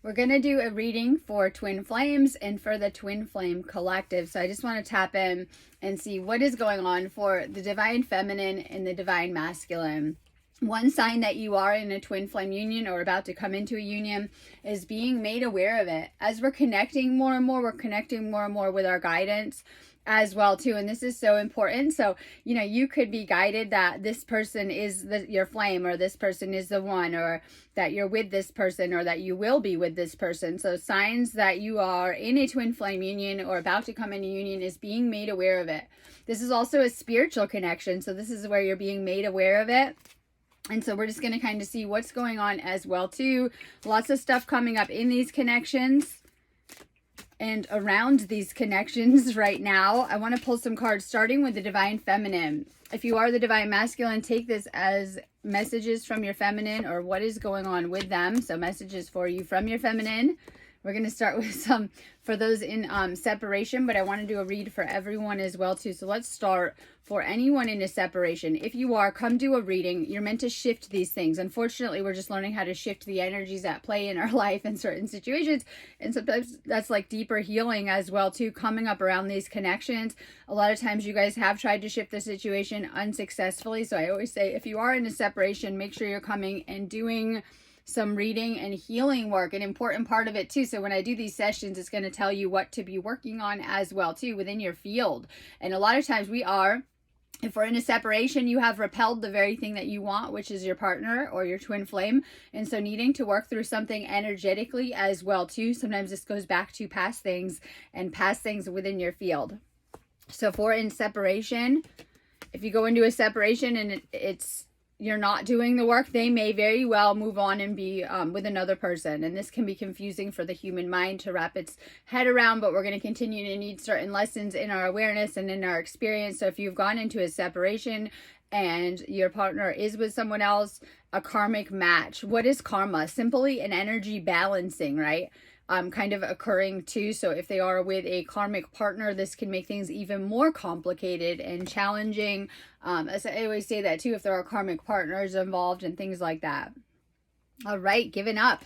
We're going to do a reading for twin flames and for the twin flame collective. So I just want to tap in and see what is going on for the divine feminine and the divine masculine. One sign that you are in a twin flame union or about to come into a union is being made aware of it. As we're connecting more and more, we're connecting more and more with our guidance as well too, and this is so important. So you could be guided that this person is your flame, or this person is the one, or that you're with this person, or that you will be with this person. So signs that you are in a twin flame union or about to come in a union is being made aware of it. This is also a spiritual connection, so this is where you're being made aware of it. And so we're just going to kind of see what's going on as well too. Lots of stuff coming up in these connections and around these connections right now. I want to pull some cards starting with the divine feminine. If you are the divine masculine, take this as messages from your feminine or what is going on with them. So messages for you from your feminine. We're going to start with some for those in separation, but I want to do a read for everyone as well too. So let's start for anyone in a separation. If you are, come do a reading. You're meant to shift these things. Unfortunately, we're just learning how to shift the energies at play in our life in certain situations. And sometimes that's like deeper healing as well too, coming up around these connections. A lot of times you guys have tried to shift the situation unsuccessfully. So I always say, if you are in a separation, make sure you're coming and doing some reading and healing work, an important part of it too. So when I do these sessions, it's going to tell you what to be working on as well too within your field. And a lot of times if we're in a separation, you have repelled the very thing that you want, which is your partner or your twin flame. And so needing to work through something energetically as well too. Sometimes this goes back to past things and past things within your field. So for in separation, if you go into a separation and you're not doing the work, they may very well move on and be with another person. And this can be confusing for the human mind to wrap its head around, but we're going to continue to need certain lessons in our awareness and in our experience. So if you've gone into a separation and your partner is with someone else, a karmic match. What is karma? Simply an energy balancing, right? Kind of occurring too. So if they are with a karmic partner, this can make things even more complicated and challenging. As I always say that too, if there are karmic partners involved and things like that. All right, giving up.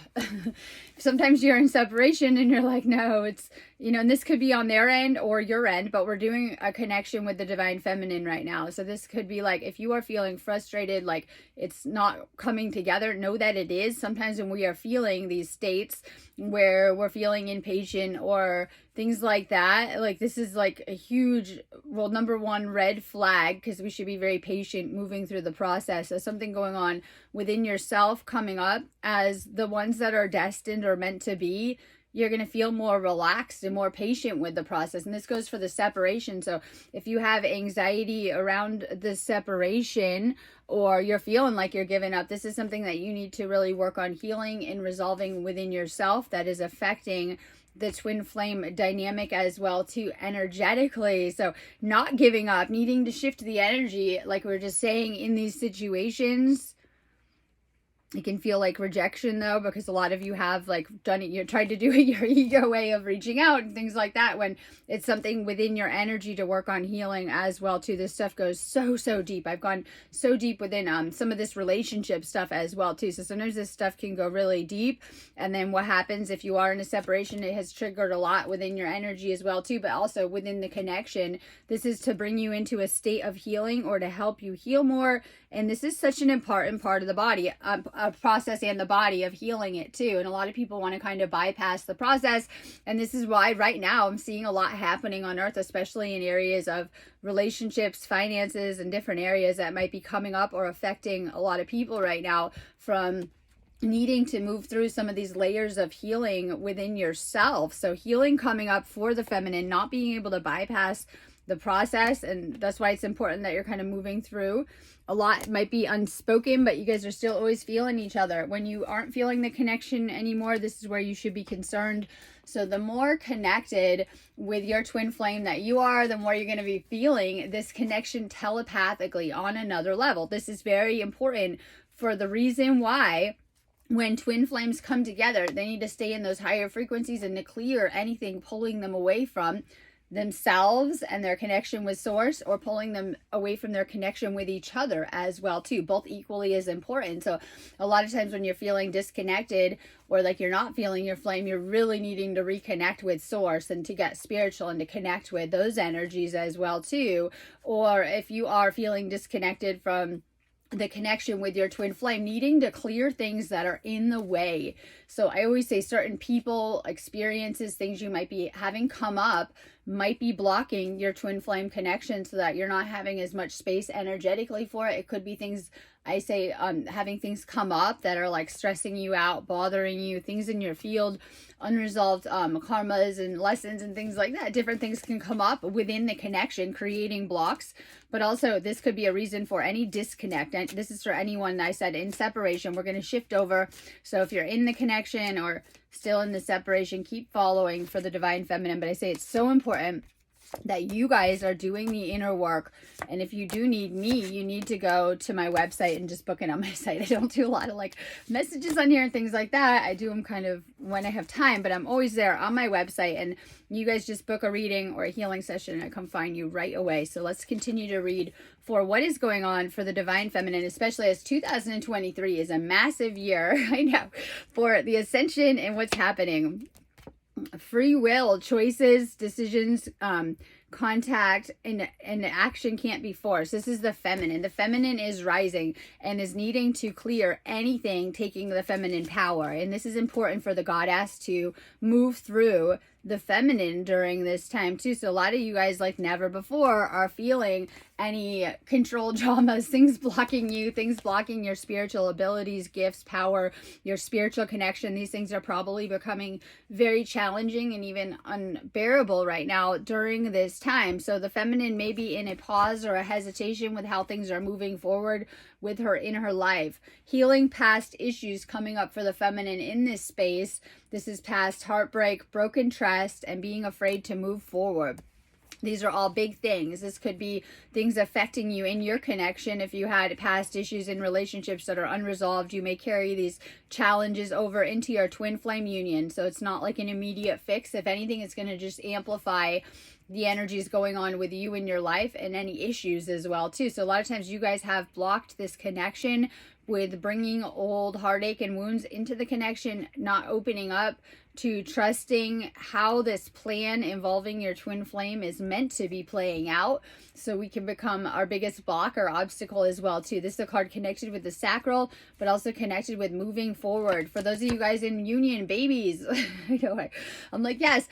Sometimes you're in separation and you're like, no, it's, and this could be on their end or your end, but we're doing a connection with the divine feminine right now. So this could be like, if you are feeling frustrated, like it's not coming together, know that it is. Sometimes when we are feeling these states where we're feeling impatient or things like that, like this is like a huge, number one red flag, because we should be very patient moving through the process. There's something going on within yourself coming up as the ones that are destined or meant to be. You're going to feel more relaxed and more patient with the process. And this goes for the separation. So if you have anxiety around the separation, or you're feeling like you're giving up, this is something that you need to really work on healing and resolving within yourself that is affecting the twin flame dynamic as well too energetically. So not giving up, needing to shift the energy, like we're just saying in these situations. It can feel like rejection though, because a lot of you have like done it, you tried to do it your ego way of reaching out and things like that, when it's something within your energy to work on healing as well too. This stuff goes so deep. I've gone so deep within some of this relationship stuff as well too. So sometimes this stuff can go really deep, and then what happens if you are in a separation, it has triggered a lot within your energy as well too, but also within the connection. This is to bring you into a state of healing or to help you heal more. And this is such an important part of the body, a process and the body of healing it too. And a lot of people want to kind of bypass the process. And this is why right now I'm seeing a lot happening on earth, especially in areas of relationships, finances, and different areas that might be coming up or affecting a lot of people right now, from needing to move through some of these layers of healing within yourself. So healing coming up for the feminine, not being able to bypass the process. And that's why it's important that you're kind of moving through. A lot might be unspoken, but you guys are still always feeling each other. When you aren't feeling the connection anymore, this is where you should be concerned. So the more connected with your twin flame that you are, the more you're going to be feeling this connection telepathically on another level. This is very important for the reason why when twin flames come together, they need to stay in those higher frequencies and to clear anything pulling them away from themselves and their connection with source, or pulling them away from their connection with each other as well too, both equally as important. So a lot of times when you're feeling disconnected, or like you're not feeling your flame, you're really needing to reconnect with source and to get spiritual and to connect with those energies as well too. Or if you are feeling disconnected from the connection with your twin flame, needing to clear things that are in the way. So I always say certain people, experiences, things you might be having come up might be blocking your twin flame connection, so that you're not having as much space energetically for it. It could be things, I say, having things come up that are like stressing you out, bothering you, things in your field, unresolved karmas and lessons and things like that. Different things can come up within the connection, creating blocks. But also this could be a reason for any disconnect. And this is for anyone, I said, in separation. We're going to shift over. So if you're in the connection or still in the separation, keep following for the divine feminine. But I say it's so important that you guys are doing the inner work. And if you do need me, you need to go to my website and just book it on my site. I don't do a lot of like messages on here and things like that. I do them kind of when I have time, but I'm always there on my website, and you guys just book a reading or a healing session and I come find you right away. So let's continue to read for what is going on for the divine feminine, especially as 2023 is a massive year, I know, for the ascension and what's happening. Free will, choices, decisions, contact, and action can't be forced. This is the feminine. The feminine is rising and is needing to clear anything taking the feminine power. And this is important for the goddess to move through the feminine during this time too. So a lot of you guys, like never before, are feeling any control dramas, things blocking you, things blocking your spiritual abilities, gifts, power, your spiritual connection. These things are probably becoming very challenging and even unbearable right now during this time. So the feminine may be in a pause or a hesitation with how things are moving forward with her in her life. Healing past issues coming up for the feminine in this space. This is past heartbreak, broken trust, and being afraid to move forward. These are all big things. This could be things affecting you in your connection. If you had past issues in relationships that are unresolved, you may carry these challenges over into your twin flame union. So it's not like an immediate fix. If anything, it's going to just amplify the energies going on with you in your life and any issues as well too. So a lot of times you guys have blocked this connection with bringing old heartache and wounds into the connection, not opening up to trusting how this plan involving your twin flame is meant to be playing out, so we can become our biggest block or obstacle as well too. This is a card connected with the sacral, but also connected with moving forward. For those of you guys in union, babies, I'm like, yes.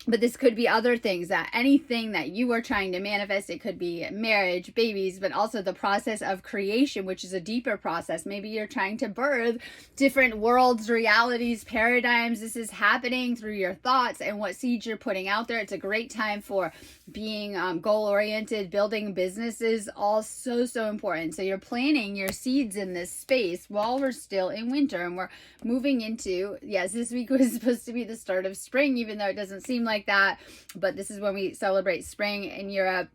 But this could be other things, that anything that you are trying to manifest. It could be marriage, babies, but also the process of creation, which is a deeper process. Maybe you're trying to birth different worlds, realities, paradigms. This is happening through your thoughts and what seeds you're putting out there. It's a great time for being goal-oriented, building businesses, all so important. So you're planting your seeds in this space while we're still in winter, and we're moving into, yes, this week was supposed to be the start of spring, even though it doesn't seem like that, but this is when we celebrate spring in Europe.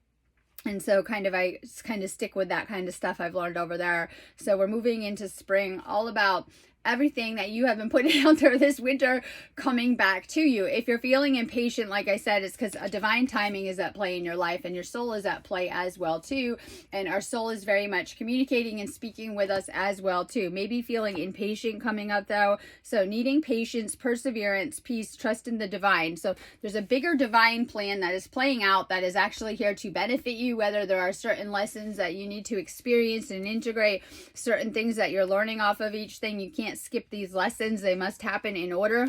And so I stick with that kind of stuff I've learned over there. So we're moving into spring, all about everything that you have been putting out there this winter coming back to you. If you're feeling impatient, like I said, it's because a divine timing is at play in your life, and your soul is at play as well too. And our soul is very much communicating and speaking with us as well too. Maybe feeling impatient coming up though. So needing patience, perseverance, peace, trust in the divine. So there's a bigger divine plan that is playing out that is actually here to benefit you, whether there are certain lessons that you need to experience and integrate, certain things that you're learning off of each thing. You can't skip these lessons. They must happen in order.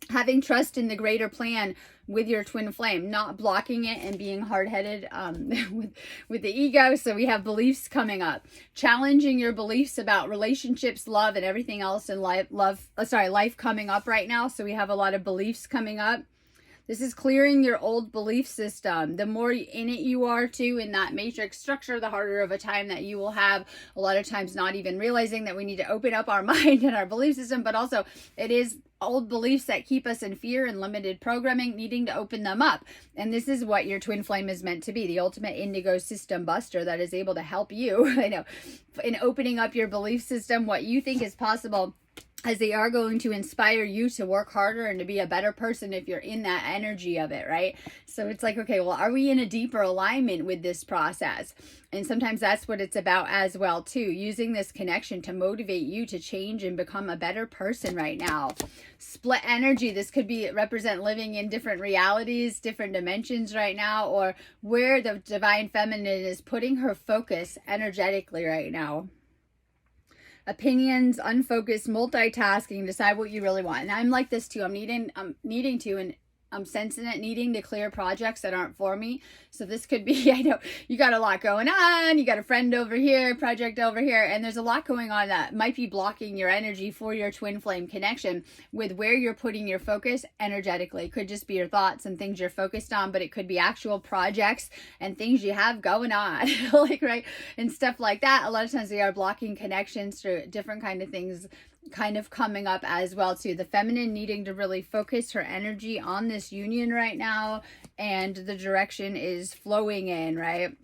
Having trust in the greater plan with your twin flame, not blocking it and being hard-headed with the ego. So we have beliefs coming up, challenging your beliefs about relationships, love, and everything else in life coming up right now. So we have a lot of beliefs coming up. This is clearing your old belief system. The more in it you are too, in that matrix structure, the harder of a time that you will have. A lot of times not even realizing that we need to open up our mind and our belief system, but also it is old beliefs that keep us in fear and limited programming, needing to open them up. And this is what your twin flame is meant to be, the ultimate indigo system buster that is able to help you, in opening up your belief system, what you think is possible, as they are going to inspire you to work harder and to be a better person if you're in that energy of it, right? So it's like, okay, well, are we in a deeper alignment with this process? And sometimes that's what it's about as well, too, using this connection to motivate you to change and become a better person right now. Split energy, this could be represent living in different realities, different dimensions right now, or where the divine feminine is putting her focus energetically right now. Opinions, unfocused, multitasking, decide what you really want. And I'm like this too. I'm needing to, and I'm sensing it, needing to clear projects that aren't for me. So this could be, I know you got a lot going on. You got a friend over here, project over here, and there's a lot going on that might be blocking your energy for your twin flame connection with where you're putting your focus energetically. It could just be your thoughts and things you're focused on, but it could be actual projects and things you have going on, like, right? And stuff like that. A lot of times they are blocking connections through different kind of things kind of coming up as well too. The feminine needing to really focus her energy on this union right now, and the direction is flowing in, right?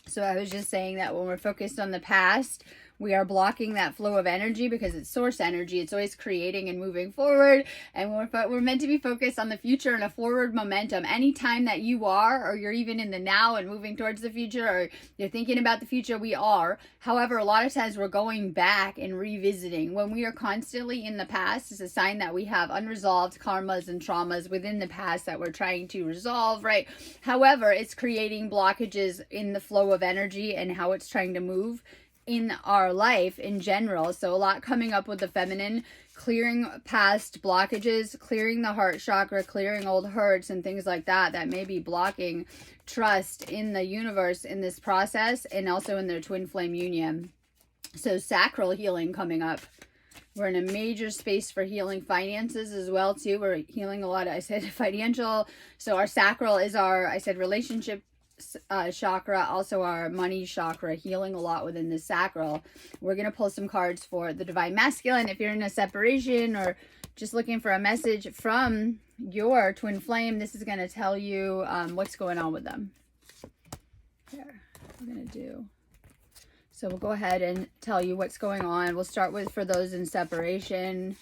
So I was just saying that when we're focused on the past, we are blocking that flow of energy because it's source energy. It's always creating and moving forward. And we're meant to be focused on the future and a forward momentum. Anytime that you are, or you're even in the now and moving towards the future, or you're thinking about the future, we are. However, a lot of times we're going back and revisiting. When we are constantly in the past, it's a sign that we have unresolved karmas and traumas within the past that we're trying to resolve, right? However, it's creating blockages in the flow of energy and how it's trying to move in our life in general. So a lot coming up with the feminine, clearing past blockages, clearing the heart chakra, clearing old hurts and things like that that may be blocking trust in the universe in this process, and also in their twin flame union. So sacral healing coming up. We're in a major space for healing finances as well too. We're healing a lot of, I said, financial. So our sacral is our, I said, relationship chakra, also our money chakra, healing a lot within the sacral. We're going to pull some cards for the divine masculine. If you're in a separation or just looking for a message from your twin flame, this is going to tell you what's going on with them. Here, we're going to do. So we'll go ahead and tell you what's going on. We'll start with for those in separation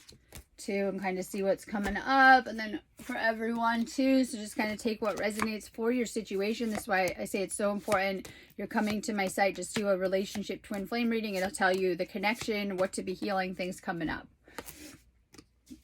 too, and kind of see what's coming up, and then for everyone too. So just kind of take what resonates for your situation. That's why I say it's so important. You're coming to my site, just do a relationship twin flame reading. It'll tell you the connection, what to be healing, things coming up.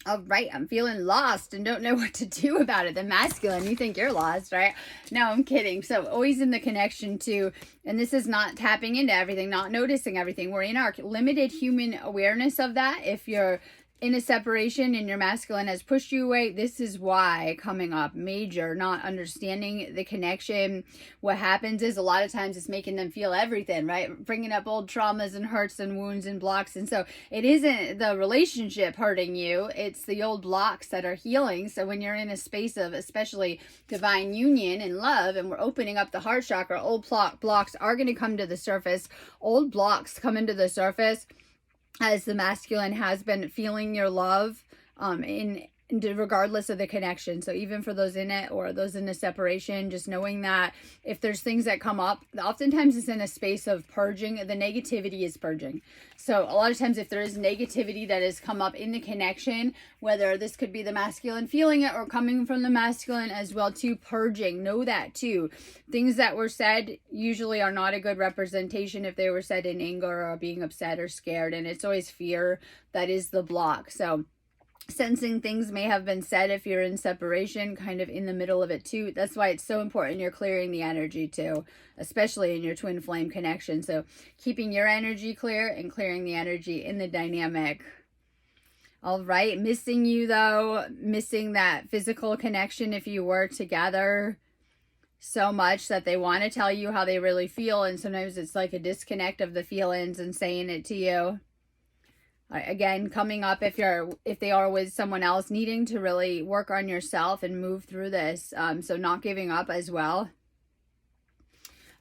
All right, I'm feeling lost and don't know what to do about it. The masculine, you think you're lost, right? No, I'm kidding. So always in the connection too, and this is not tapping into everything, not noticing everything. We're in our limited human awareness of that. If you're in a separation and your masculine has pushed you away, this is why coming up major, not understanding the connection. What happens is a lot of times it's making them feel everything, right? Bringing up old traumas and hurts and wounds and blocks. And so it isn't the relationship hurting you, it's the old blocks that are healing. So when you're in a space of especially divine union and love, and we're opening up the heart chakra, old blocks are going to come to the surface. Old blocks come into the surface as the masculine has been feeling your love regardless of the connection. So even for those in it or those in a separation, just knowing that if there's things that come up, oftentimes it's in a space of purging. The negativity is purging. So a lot of times if there is negativity that has come up in the connection, whether this could be the masculine feeling it or coming from the masculine as well too, purging, know that too. Things that were said usually are not a good representation if they were said in anger or being upset or scared, and it's always fear that is the block. So sensing things may have been said if you're in separation, kind of in the middle of it too. That's why it's so important you're clearing the energy too, especially in your twin flame connection. So keeping your energy clear and clearing the energy in the dynamic. All right, missing you though, missing that physical connection if you were together so much that they want to tell you how they really feel, and sometimes it's like a disconnect of the feelings and saying it to you. Again, coming up if they are with someone else, needing to really work on yourself and move through this. So not giving up as well.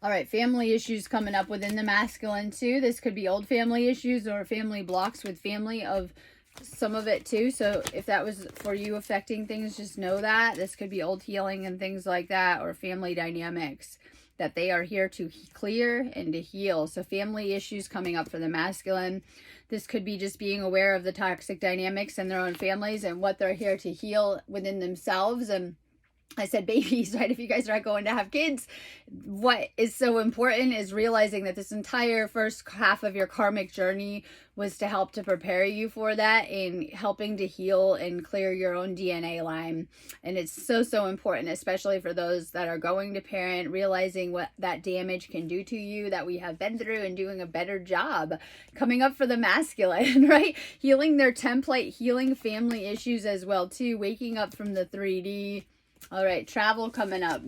All right, family issues coming up within the masculine too. This could be old family issues or family blocks with family of some of it too. So if that was for you affecting things, just know that this could be old healing and things like that, or family dynamics. that they are here to clear and to heal. So family issues coming up for the masculine. This could be just being aware of the toxic dynamics in their own families and what they're here to heal within themselves. And I said babies, right? If you guys are not going to have kids, what is so important is realizing that this entire first half of your karmic journey was to help to prepare you for that and helping to heal and clear your own DNA line. And it's so, so important, especially for those that are going to parent, realizing what that damage can do to you that we have been through and doing a better job coming up for the masculine, right? Healing their template, healing family issues as well too, waking up from the 3D. All right, travel coming up.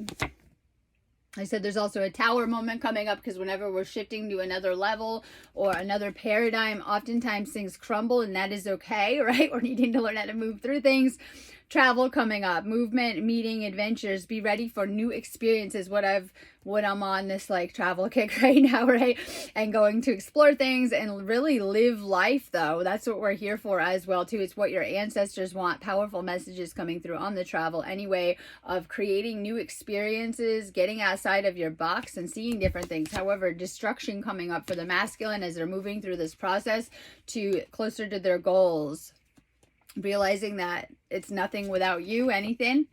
I said there's also a tower moment coming up because whenever we're shifting to another level or another paradigm, oftentimes things crumble, and that is okay, right? We're needing to learn how to move through things. Travel coming up, movement, meeting, adventures. Be ready for new experiences. What I'm on this like travel kick right now, right? And going to explore things and really live life though. That's what we're here for as well too. It's what your ancestors want. Powerful messages coming through on the travel anyway, of creating new experiences, getting outside of your box and seeing different things. However, destruction coming up for the masculine as they're moving through this process to closer to their goals. Realizing that it's nothing without you, anything,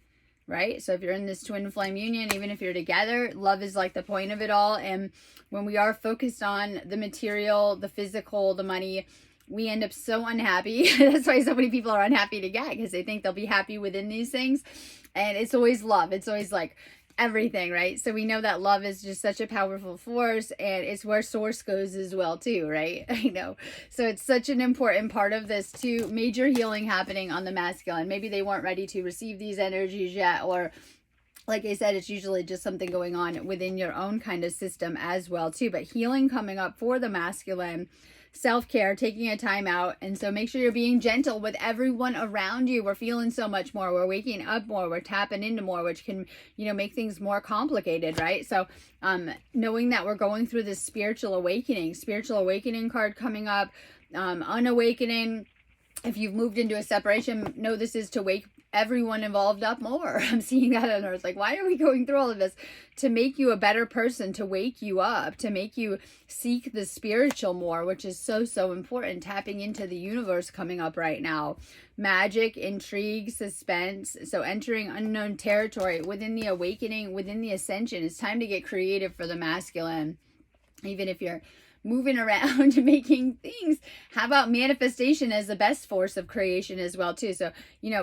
right? So if you're in this twin flame union, even if you're together, love is like the point of it all. And when we are focused on the material, the physical, the money, we end up so unhappy. That's why so many people are unhappy to get, because they think they'll be happy within these things. And it's always love. It's always like everything, right? So we know that love is just such a powerful force, and it's where source goes as well too, right? I know. So it's such an important part of this too. Major healing happening on the masculine. Maybe they weren't ready to receive these energies yet, or like I said, it's usually just something going on within your own kind of system as well too. But healing coming up for the masculine. Self-care, taking a time out. And so make sure you're being gentle with everyone around you. We're feeling so much more. We're waking up more. We're tapping into more, which can, make things more complicated, right? So knowing that we're going through this spiritual awakening card coming up, unawakening. If you've moved into a separation, know this is to wake everyone involved up more. I'm seeing that on earth. Like, why are we going through all of this? To make you a better person, to wake you up, to make you seek the spiritual more, which is so, so important. Tapping into the universe coming up right now. Magic, intrigue, suspense. So entering unknown territory within the awakening, within the ascension. It's time to get creative for the masculine. Even if you're moving around and making things, how about manifestation as the best force of creation as well too? So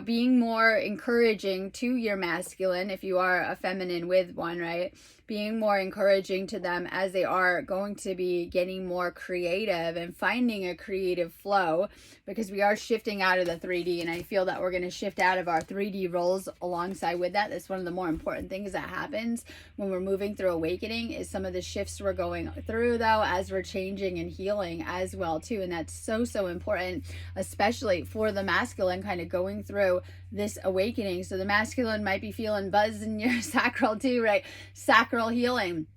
being more encouraging to your masculine, if you are a feminine with one, right? Being more encouraging to them as they are going to be getting more creative and finding a creative flow, because we are shifting out of the 3D, and I feel that we're going to shift out of our 3D roles alongside with that. That's one of the more important things that happens when we're moving through awakening, is some of the shifts we're going through though as we're changing and healing as well too. And that's so, so important, especially for the masculine kind of going through this awakening. So the masculine might be feeling buzz in your sacral too, right? Sacral healing.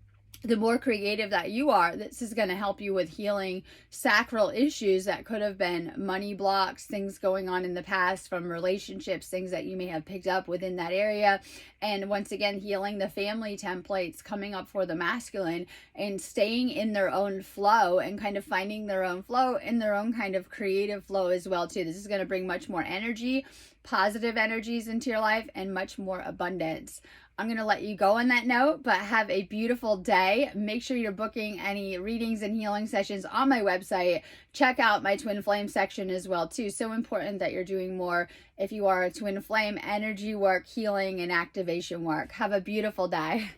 The more creative that you are, this is going to help you with healing sacral issues that could have been money blocks, things going on in the past from relationships, things that you may have picked up within that area. And once again, healing the family templates coming up for the masculine, and staying in their own flow and kind of finding their own flow in their own kind of creative flow as well too. This is going to bring much more energy, positive energies into your life, and much more abundance. I'm going to let you go on that note, but have a beautiful day. Make sure you're booking any readings and healing sessions on my website. Check out my twin flame section as well too. So important that you're doing more if you are a twin flame, energy work, healing, and activation work. Have a beautiful day.